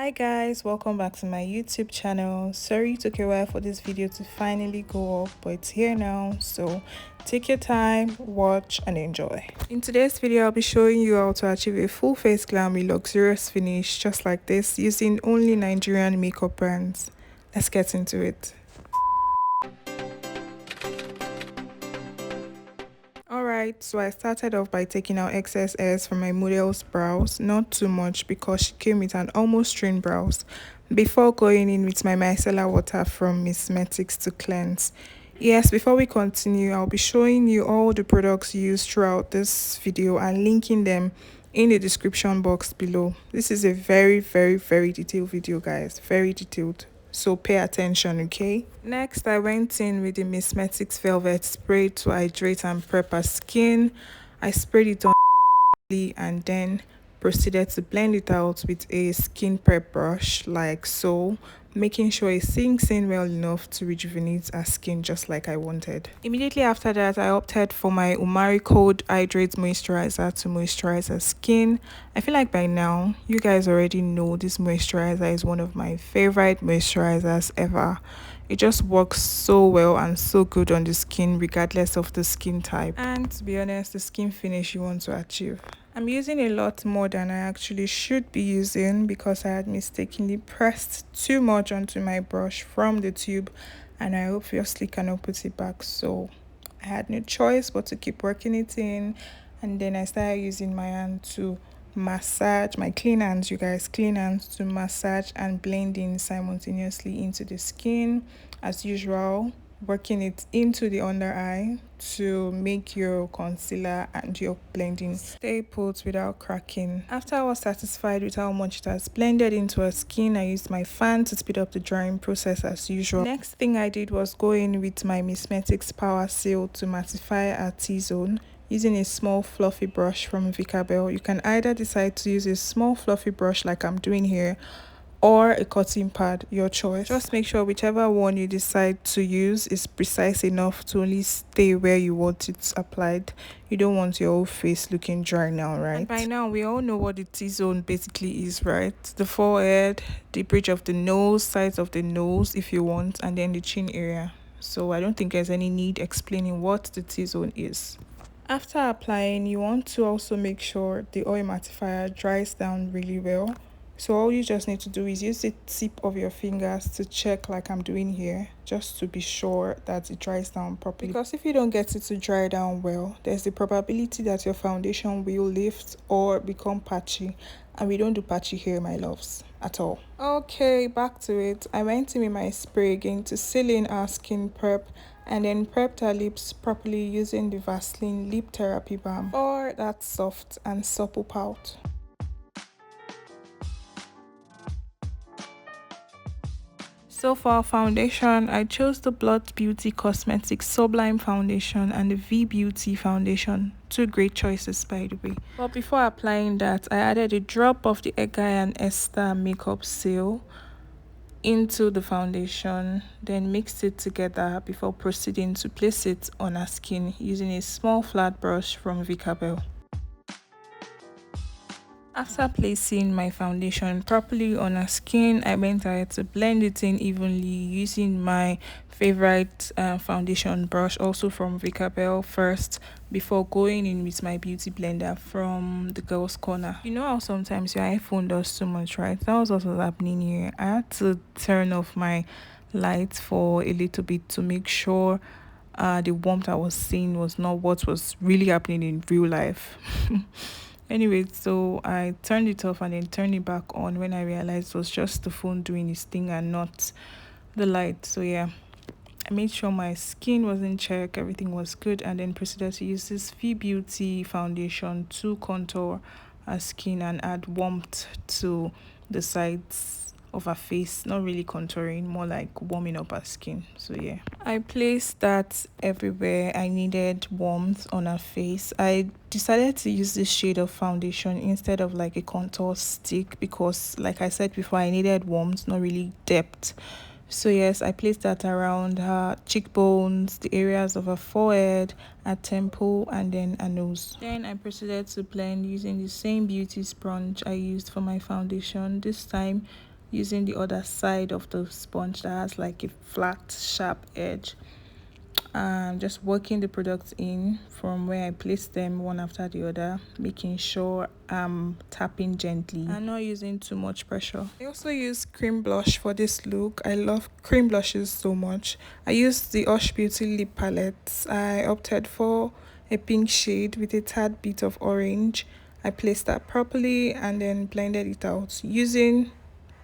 Hi guys, welcome back to my YouTube channel. Sorry it took a while for this video to finally go up, but it's here now, so take your time, watch and enjoy. In today's video, I'll be showing you how to achieve a full face glam with luxurious finish just like this using only Nigerian makeup brands. Let's get into it. Alright, so I started off by taking out excess hairs from my model's brows, not too much because she came with an almost straight brows, before going in with my micellar water from Msmetics to cleanse. Yes, before we continue, I'll be showing you all the products used throughout this video and linking them in the description box below. This is a very detailed video, guys, very detailed. So pay attention, okay? Next, I went in with the Msmetics Velvet Spray to hydrate and prep our skin. I sprayed it on and then proceeded to blend it out with a skin prep brush like so, making sure it sinks in well enough to rejuvenate our skin just like I wanted. Immediately after that, I opted for my Omaricode Hydrate Moisturizer to moisturize our skin. I feel like by now you guys already know this moisturizer is one of my favorite moisturizers ever. It just works so well and so good on the skin regardless of the skin type and, to be honest, the skin finish you want to achieve. I'm using a lot more than I actually should be using because I had mistakenly pressed too much onto my brush from the tube and I obviously cannot put it back, so I had no choice but to keep working it in. And then I started using my hand to massage, my clean hands, you guys, clean hands, to massage and blend in simultaneously into the skin as usual, working it into the under eye to make your concealer and your blending stay put without cracking. After I was satisfied with how much it has blended into her skin, I used my fan to speed up the drying process as usual. Next thing I did was go in with my Msmetics Power Seal to mattify our T-zone using a small fluffy brush from Viccabel. You can either decide to use a small fluffy brush like I'm doing here or a cotton pad, your choice. Just make sure whichever one you decide to use is precise enough to only stay where you want it applied. You don't want your whole face looking dry now, right? And by now we all know what the T-zone basically is, right? The forehead, the bridge of the nose, sides of the nose if you want, and then the chin area. So I don't think there's any need explaining what the T-zone is. After applying, you want to also make sure the oil mattifier dries down really well. So all you just need to do is use the tip of your fingers to check like I'm doing here, just to be sure that it dries down properly. Because if you don't get it to dry down well, there's the probability that your foundation will lift or become patchy. And we don't do patchy here, my loves, at all. Okay, back to it. I went in with my spray again to seal in our skin prep and then prepped our lips properly using the Vaseline Lip Therapy Balm for that soft and supple pout. So for our foundation, I chose the Blotbeauty Cosmetics Sublime Foundation and the Veebeauty Foundation. Two great choices, by the way. But before applying that, I added a drop of the Hegai&Esther Makeup Seal into the foundation, then mixed it together before proceeding to place it on our skin using a small flat brush from Viccabel. After placing my foundation properly on our skin, I went ahead to blend it in evenly using my favorite foundation brush, also from Viccabel first, before going in with my beauty blender from the Girls Corner. You know how sometimes your iPhone does too much, right? That was also happening here. I had to turn off my lights for a little bit to make sure the warmth I was seeing was not what was really happening in real life. Anyway, so I turned it off and then turned it back on when I realized it was just the phone doing its thing and not the light. So yeah, I made sure my skin was in check, everything was good, and then proceeded to use this Veebeauty foundation to contour our skin and add warmth to the sides of our face. Not really contouring, more like warming up our skin. So yeah, I placed that everywhere I needed warmth on our face. I decided to use this shade of foundation instead of like a contour stick because, like I said before, I needed warmth, not really depth. So yes, I placed that around her cheekbones, the areas of her forehead, her temple, and then her nose. Then I proceeded to blend using the same beauty sponge I used for my foundation. This time using the other side of the sponge that has like a flat sharp edge. Just working the products in from where I place them one after the other, making sure I'm tapping gently and not using too much pressure. I also use cream blush for this look. I love cream blushes so much. I used the Beauty lip palette. I opted for a pink shade with a tad bit of orange. I placed that properly and then blended it out using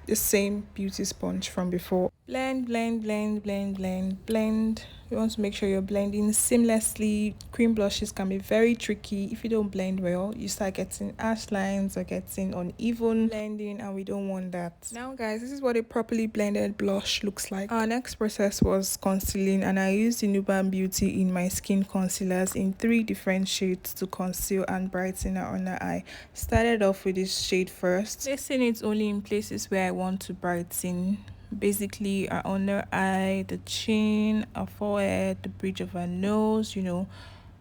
the same beauty sponge from before. Blend, blend, blend, blend, blend, blend. You want to make sure you're blending seamlessly. Cream blushes can be very tricky. If you don't blend well, you start getting harsh lines or getting uneven blending, and we don't want that. Now guys, this is what a properly blended blush looks like. Our next process was concealing, and I used the Nubanbeauty in my skin concealers in 3 different shades to conceal and brighten our under eye. Started off with this shade first, placing it only in places where I want to brighten, basically our under eye, the chin, our forehead, the bridge of our nose, you know,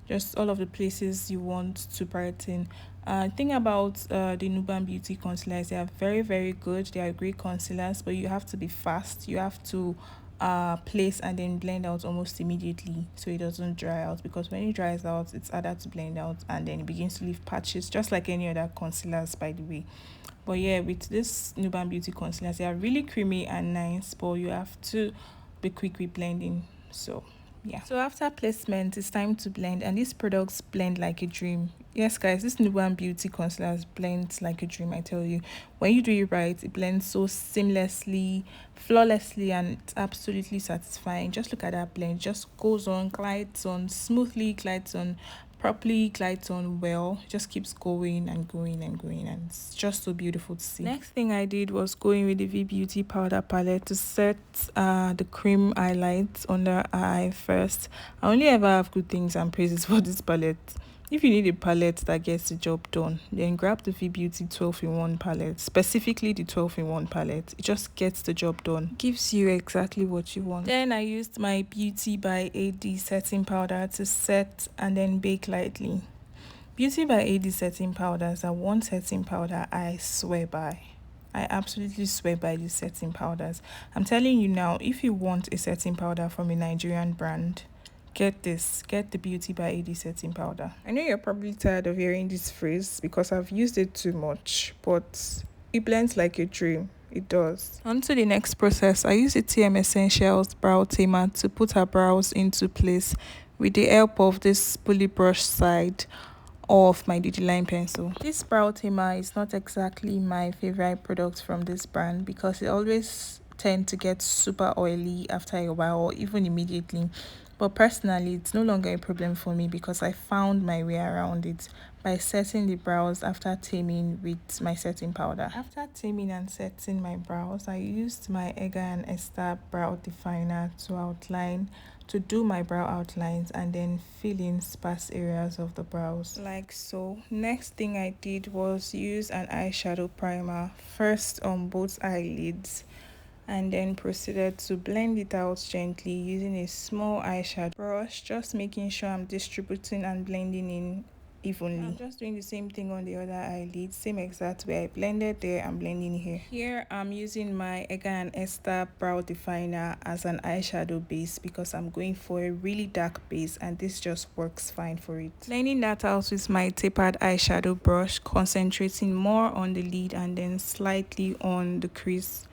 just all of the places you want to brighten. Thing about the Nubanbeauty concealers, they are very, very good. They are great concealers, but you have to be fast. You have to place and then blend out almost immediately so it doesn't dry out, because when it dries out it's harder to blend out and then it begins to leave patches, just like any other concealers, by the way. But yeah, with this Nubanbeauty concealers, they are really creamy and nice, but you have to be quick with blending. So yeah, so after placement it's time to blend, and these products blend like a dream. Yes guys, this Nubanbeauty concealers blends like a dream. I tell you, when you do it right, it blends so seamlessly, flawlessly, and it's absolutely satisfying. Just look at that blend. It just goes on, glides on smoothly, glides on properly, glides on well, just keeps going and going and going, and it's just so beautiful to see. Next thing I did was going with the Veebeauty powder palette to set the cream highlights under our eye first. I only ever have good things and praises for this palette. If you need a palette that gets the job done, then grab the Veebeauty 12-in-1 palette, specifically the 12-in-1 palette. It just gets the job done, gives you exactly what you want. Then I used my Beauty by AD setting powder to set and then bake lightly. Beauty by AD setting powders are one setting powder I swear by. I absolutely swear by these setting powders. I'm telling you now, if you want a setting powder from a Nigerian brand, get this. Get the Beauty by AD setting powder. I know you're probably tired of hearing this phrase because I've used it too much, but it blends like a dream. It does. On to the next process. I use the TM Essentials brow tamer to put our brows into place with the help of this pulley brush side of my DD line pencil. This brow tamer is not exactly my favorite product from this brand because it always tend to get super oily after a while or even immediately. But personally, it's no longer a problem for me because I found my way around it by setting the brows after taming with my setting powder. After taming and setting my brows, I used my Hegai&Esther brow definer to do my brow outlines and then fill in sparse areas of the brows like so. Next thing I did was use an eyeshadow primer first on both eyelids, and then proceeded to blend it out gently using a small eyeshadow brush, just making sure I'm distributing and blending in evenly. I'm just doing the same thing on the other eyelid, same exact way I blended there, I'm blending here. Here I'm using my Hegai&Esther brow definer as an eyeshadow base because I'm going for a really dark base and this just works fine for it. Blending that out with my tapered eyeshadow brush, concentrating more on the lid and then slightly on the crease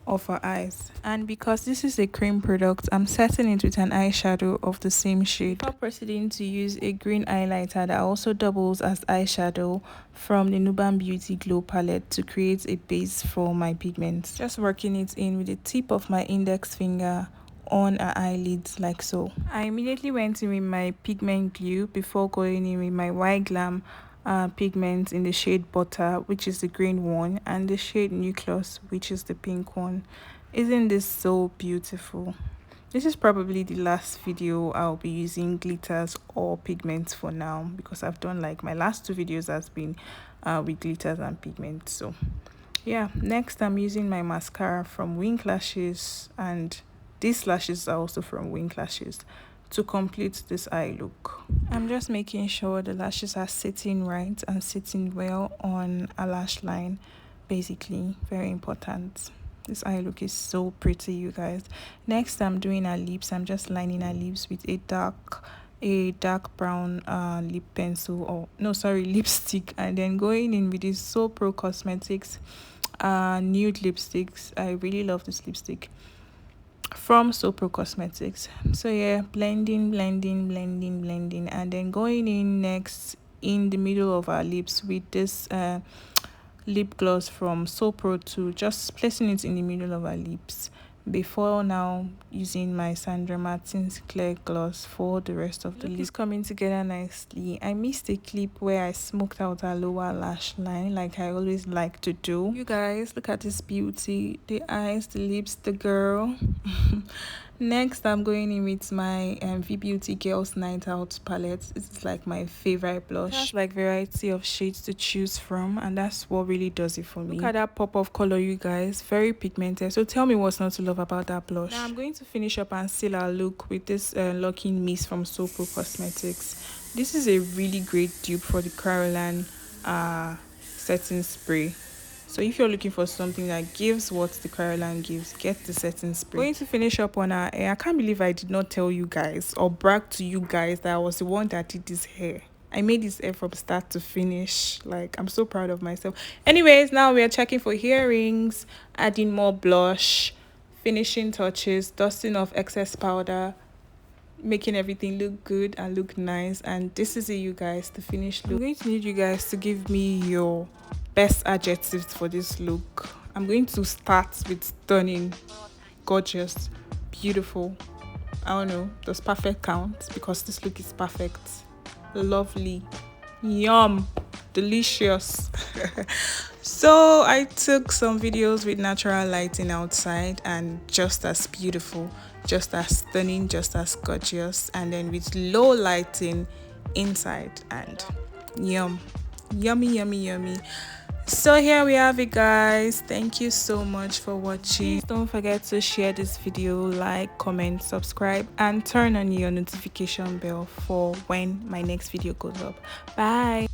of our eyes. And because this is a cream product, I'm setting it with an eyeshadow of the same shade before proceeding to use a green highlighter that also doubles as eyeshadow from the Nubanbeauty Glow palette to create a base for my pigments. Just working it in with the tip of my index finger on our eyelids like so. I immediately went in with my pigment glue before going in with my Yglam pigment in the shade Butter, which is the green one, and the shade Nucleus, which is the pink one. Isn't this so beautiful? This is probably the last video I'll be using glitters or pigments for now, because I've done like my last 2 videos has been with glitters and pigments. So yeah, next I'm using my mascara from Wink Lashes, and these lashes are also from Wink Lashes, to complete this eye look. I'm just making sure the lashes are sitting right and sitting well on a lash line, basically very important. This eye look is so pretty, you guys. Next, I'm doing her lips. I'm just lining her lips with a dark brown lip pencil, or no, sorry, lipstick, and then going in with this Sooprocosmetics nude lipsticks. I really love this lipstick from Sooprocosmetics. So yeah, blending, and then going in next in the middle of our lips with this lip gloss from Sopro 2, just placing it in the middle of our lips before now using my Sandramartinsbeauty clear gloss for the rest of the lip. It's coming together nicely. I missed a clip where I smoked out our lower lash line like I always like to do. You guys, look at this beauty, the eyes, the lips, the girl. Next, I'm going in with my Veebeauty Girls Night Out palette. This is like my favorite blush. It has like variety of shades to choose from, and that's what really does it for me. Look at that pop of color, you guys. Very pigmented. So tell me what's not to love about that blush. Now I'm going to finish up and seal our look with this locking mist from Sooprocosmetics. This is a really great dupe for the Caroline setting spray. So if you're looking for something that gives what the Caroline gives, get the setting spray. Going to finish up on our hair. I can't believe I did not tell you guys or brag to you guys that I was the one that did this hair. I made this hair from start to finish. Like, I'm so proud of myself. Anyways, now we are checking for earrings, adding more blush, finishing touches, dusting off excess powder, making everything look good and look nice. And this is it, you guys, the finished look. I'm going to need you guys to give me your best adjectives for this look. I'm going to start with stunning, gorgeous, beautiful. I don't know, does perfect count? Because this look is perfect, lovely, yum, delicious. So I took some videos with natural lighting outside, and just as beautiful, just as stunning, just as gorgeous, and then with low lighting inside, and yummy. So here we have it, guys. Thank you so much for watching. Please don't forget to share this video, like, comment, subscribe, and turn on your notification bell for when my next video goes up. Bye.